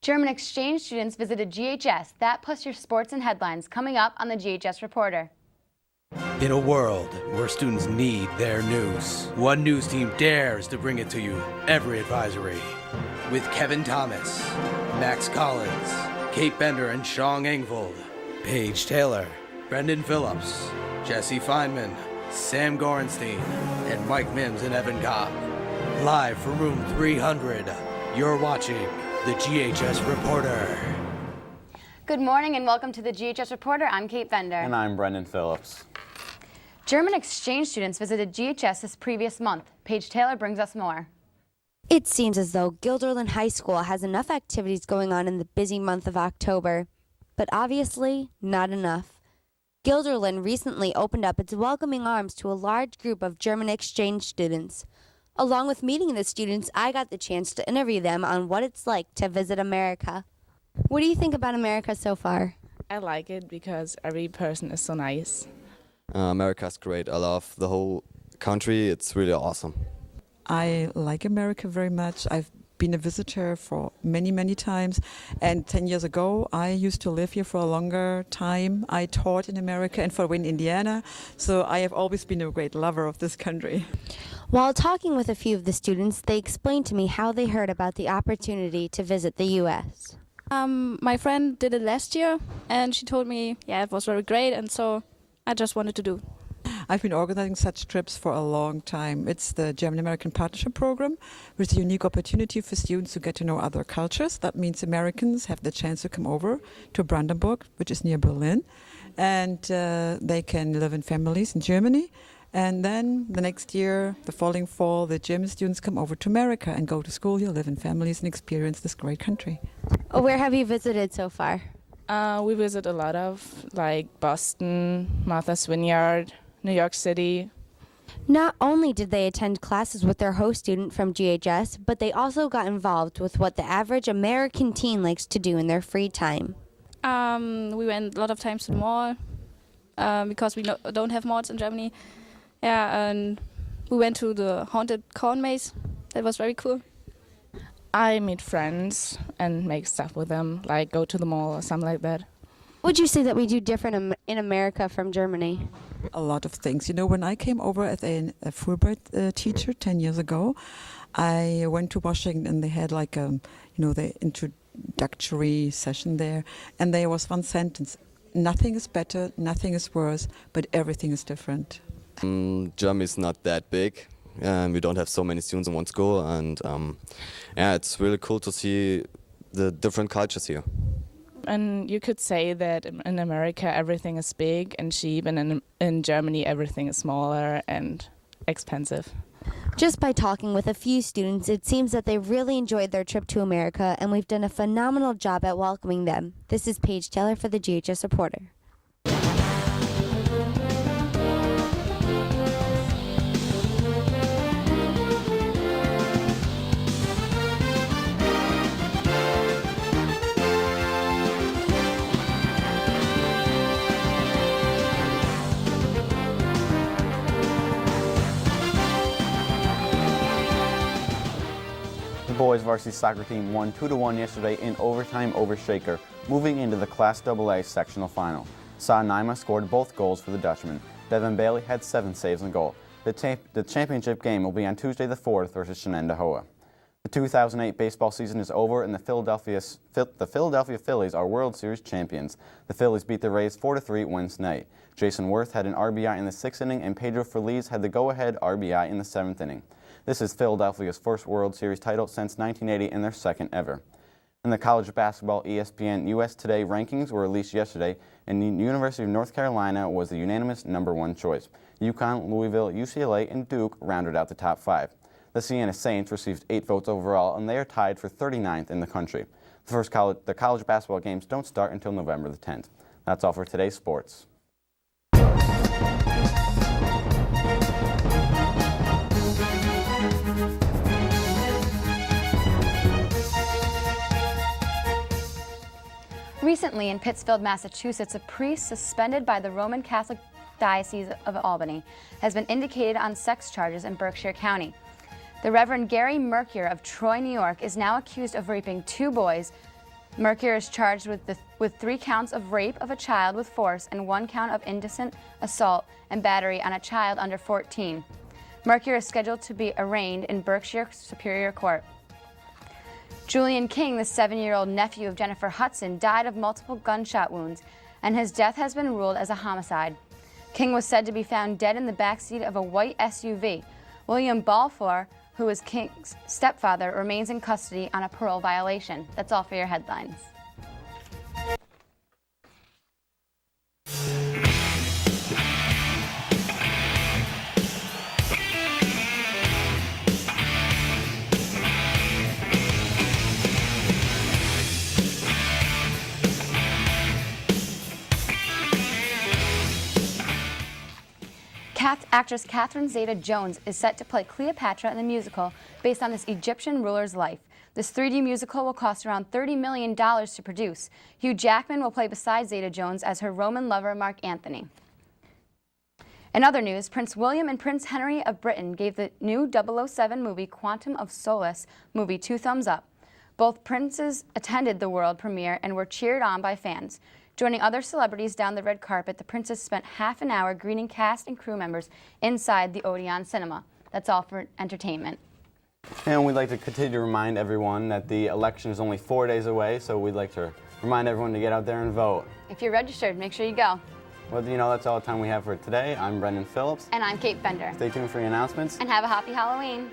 German exchange students visited GHS. That plus your sports and headlines coming up on the GHS Reporter. In a world where students need their news, one news team dares to bring it to you every advisory. With Kevin Thomas, Max Collins, Kate Bender and Sean Engvold, Paige Taylor, Brendan Phillips, Jesse Feynman, Sam Gorenstein, and Mike Mims and Evan Cobb. Live from room 300, you're watching the GHS Reporter. Good morning and welcome to the GHS Reporter. I'm Kate Bender. And I'm Brendan Phillips. German exchange students visited GHS this previous month. Paige Taylor brings us more. It seems as though Guilderland High School has enough activities going on in the busy month of October, but obviously not enough. Guilderland recently opened up its welcoming arms to a large group of German exchange students. Along with meeting the students, I got the chance to interview them on what it's like to visit America. What do you think about America so far? I like it because every person is so nice. America's great. I love the whole country. It's really awesome. I like America very much. I've been a visitor for many, many times. And 10 years ago, I used to live here for a longer time. I taught in America and Fort Wayne, Indiana. So I have always been a great lover of this country. While talking with a few of the students, they explained to me how they heard about the opportunity to visit the U.S. My friend did it last year, and she told me, it was very great, and so I just wanted to do. I've been organizing such trips for a long time. It's the German-American Partnership Program, which is a unique opportunity for students to get to know other cultures. That means Americans have the chance to come over to Brandenburg, which is near Berlin, and they can live in families in Germany. And then the next year, the following fall, the German students come over to America and go to school here, live in families, and experience this great country. Where have you visited so far? We visit a lot of, like Boston, Martha's Vineyard, New York City. Not only did they attend classes with their host student from GHS, but they also got involved with what the average American teen likes to do in their free time. We went a lot of times to the mall because we don't have malls in Germany. Yeah, and we went to the haunted corn maze. That was very cool. I meet friends and make stuff with them, like go to the mall or something like that. What would you say that we do different in America from Germany? A lot of things. You know, when I came over as a Fulbright teacher 10 years ago, I went to Washington and they had like, the introductory session there. And there was one sentence: nothing is better, nothing is worse, but everything is different. Germany is not that big. We don't have so many students in one school. And it's really cool to see the different cultures here. And you could say that in America everything is big and cheap, and in Germany everything is smaller and expensive. Just by talking with a few students, it seems that they really enjoyed their trip to America, and we've done a phenomenal job at welcoming them. This is Paige Taylor for the GHS Reporter. The boys varsity soccer team won 2-1 yesterday in overtime over Shaker, moving into the Class AA sectional final. Sa Naima scored both goals for the Dutchman. Devin Bailey had 7 saves and goal. The championship game will be on Tuesday the 4th versus Shenandoah. The 2008 baseball season is over and the Philadelphia Phillies are World Series champions. The Phillies beat the Rays 4-3 Wednesday night. Jason Worth had an RBI in the 6th inning and Pedro Feliz had the go-ahead RBI in the 7th inning. This is Philadelphia's first World Series title since 1980 and their second ever. In the college basketball, ESPN US Today rankings were released yesterday, and the University of North Carolina was the unanimous #1 choice. UConn, Louisville, UCLA, and Duke rounded out the top 5. The Siena Saints received 8 votes overall, and they are tied for 39th in the country. The college basketball games don't start until November the 10th. That's all for today's sports. Recently in Pittsfield, Massachusetts, a priest suspended by the Roman Catholic Diocese of Albany has been indicated on sex charges in Berkshire County. The Reverend Gary Mercure of Troy, New York, is now accused of raping 2 boys Mercure is charged with 3 counts of rape of a child with force and 1 count of indecent assault and battery on a child under 14. Mercure is scheduled to be arraigned in Berkshire Superior Court. Julian King, the 7-year-old nephew of Jennifer Hudson, died of multiple gunshot wounds, and his death has been ruled as a homicide. King was said to be found dead in the backseat of a white SUV. William Balfour, who is King's stepfather, remains in custody on a parole violation. That's all for your headlines. Actress Catherine Zeta-Jones is set to play Cleopatra in the musical based on this Egyptian ruler's life. This 3D musical will cost around $30 million to produce. Hugh Jackman will play beside Zeta-Jones as her Roman lover, Mark Antony. In other news, Prince William and Prince Henry of Britain gave the new 007 movie Quantum of Solace movie 2 thumbs up. Both princes attended the world premiere and were cheered on by fans. Joining other celebrities down the red carpet, the princess spent half an hour greeting cast and crew members inside the Odeon Cinema. That's all for entertainment. And we'd like to continue to remind everyone that the election is only 4 days away, so we'd like to remind everyone to get out there and vote. If you're registered, make sure you go. Well, that's all the time we have for today. I'm Brendan Phillips. And I'm Kate Bender. Stay tuned for the announcements. And have a happy Halloween.